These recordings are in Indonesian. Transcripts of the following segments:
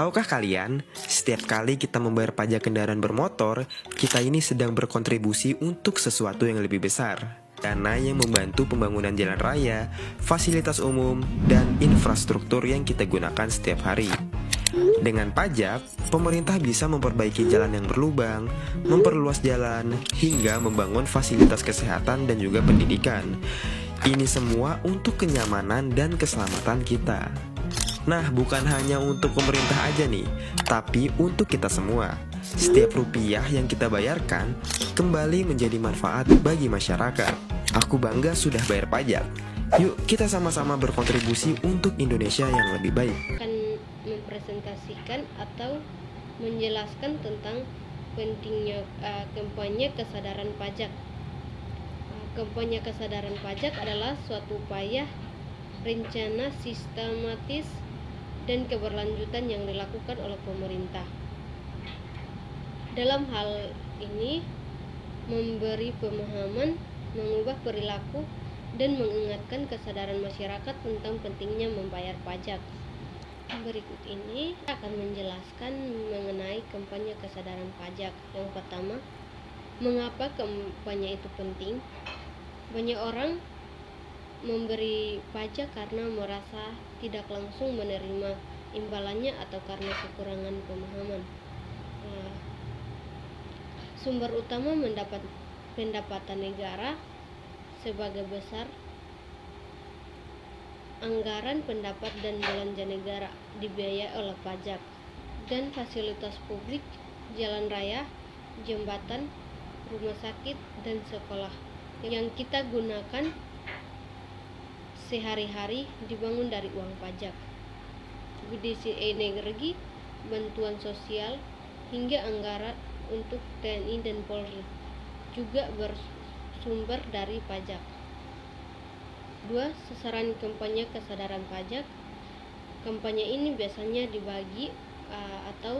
Tahukah kalian, setiap kali kita membayar pajak kendaraan bermotor, kita ini sedang berkontribusi untuk sesuatu yang lebih besar. Dana yang membantu pembangunan jalan raya, fasilitas umum, dan infrastruktur yang kita gunakan setiap hari. Dengan pajak, pemerintah bisa memperbaiki jalan yang berlubang, memperluas jalan, hingga membangun fasilitas kesehatan dan juga pendidikan. Ini semua untuk kenyamanan dan keselamatan kita. Nah, bukan hanya untuk pemerintah aja nih, tapi untuk kita semua. Setiap rupiah yang kita bayarkan kembali menjadi manfaat bagi masyarakat. Aku bangga sudah bayar pajak. Yuk kita sama-sama berkontribusi untuk Indonesia yang lebih baik. Akan mempresentasikan atau menjelaskan tentang pentingnya kampanye kesadaran pajak. Kampanye kesadaran pajak adalah suatu upaya rencana sistematis dan keberlanjutan yang dilakukan oleh pemerintah. Dalam hal ini, memberi pemahaman, mengubah perilaku, dan mengingatkan kesadaran masyarakat tentang pentingnya membayar pajak. Berikut ini akan menjelaskan mengenai kampanye kesadaran pajak. Yang pertama, mengapa kampanye itu penting? Banyak orang memberi pajak karena merasa tidak langsung menerima imbalannya atau karena kekurangan pemahaman. Sumber utama pendapatan negara sebagai besar anggaran pendapat dan belanja negara dibiayai oleh pajak, dan fasilitas publik, jalan raya, jembatan, rumah sakit, dan sekolah yang kita gunakan sehari-hari dibangun dari uang pajak. Berdisi energi, bantuan sosial, hingga anggaran untuk TNI dan Polri juga bersumber dari pajak. 2. Sasaran kampanye kesadaran pajak. Kampanye ini biasanya dibagi atau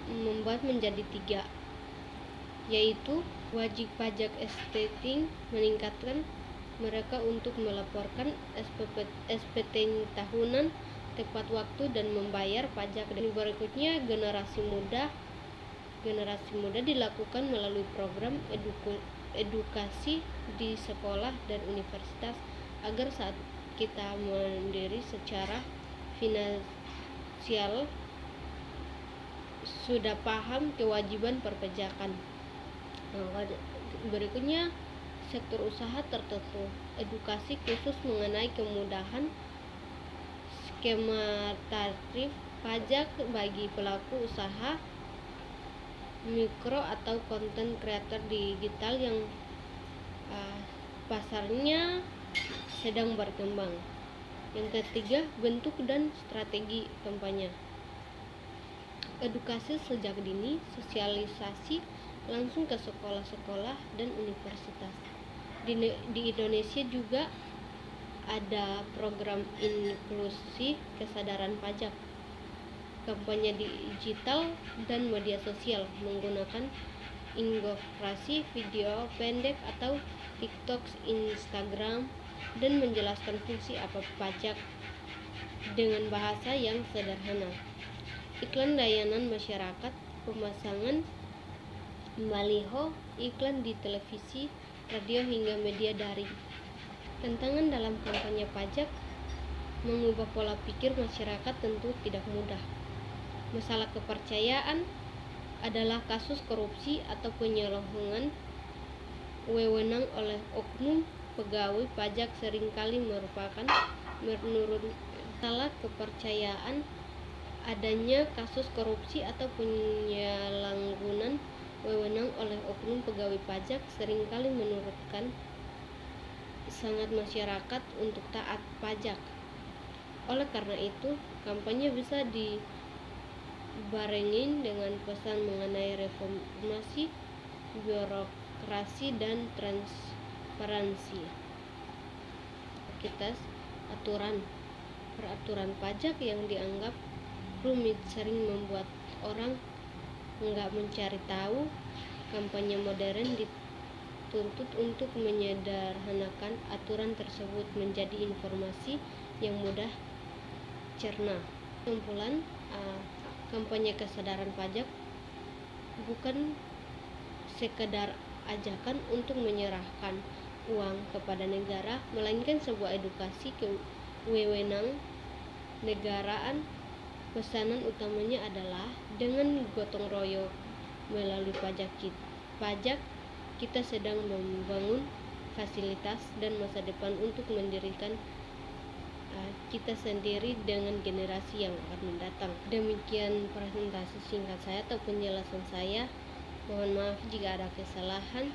membuat menjadi 3, yaitu wajib pajak estetik, meningkatkan mereka untuk melaporkan SPT tahunan tepat waktu dan membayar pajak. Dan berikutnya generasi muda dilakukan melalui program edukasi di sekolah dan universitas agar saat kita mandiri secara finansial sudah paham kewajiban perpajakan. Berikutnya sektor usaha tertentu, edukasi khusus mengenai kemudahan skema tarif pajak bagi pelaku usaha mikro atau konten kreator digital yang pasarnya sedang berkembang. Yang ketiga, bentuk dan strategi kampanye. Edukasi sejak dini, sosialisasi langsung ke sekolah-sekolah dan universitas. Di Indonesia juga ada program inklusi kesadaran pajak, kampanye digital dan media sosial menggunakan infografis, video pendek atau TikTok, Instagram, dan menjelaskan fungsi apa pajak dengan bahasa yang sederhana. Iklan layanan masyarakat, pemasangan baliho, iklan di televisi, radio hingga media daring. Tantangan dalam kampanye pajak mengubah pola pikir masyarakat tentu tidak mudah. Masalah kepercayaan adalah kasus korupsi atau penyalahgunaan wewenang oleh oknum pegawai pajak seringkali merupakan menurut masalah kepercayaan adanya kasus korupsi atau penyalahgunaan wewenang oleh oknum pegawai pajak seringkali menurutkan sangat masyarakat untuk taat pajak. Oleh karena itu, kampanye bisa dibarengin dengan pesan mengenai reformasi birokrasi dan transparansi. Peraturan pajak yang dianggap rumit sering membuat orang enggak mencari tahu. Kampanye modern dituntut untuk menyederhanakan aturan tersebut menjadi informasi yang mudah cerna. Kesimpulan, uh, kampanye kesadaran pajak bukan sekedar ajakan untuk menyerahkan uang kepada negara, melainkan sebuah edukasi kewenangan negaraan. Pesanan utamanya adalah dengan gotong royong melalui pajak kita sedang membangun fasilitas dan masa depan untuk mendirikan kita sendiri dengan generasi yang akan mendatang. Demikian presentasi singkat saya atau penjelasan saya. Mohon maaf jika ada kesalahan.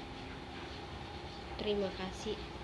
Terima kasih.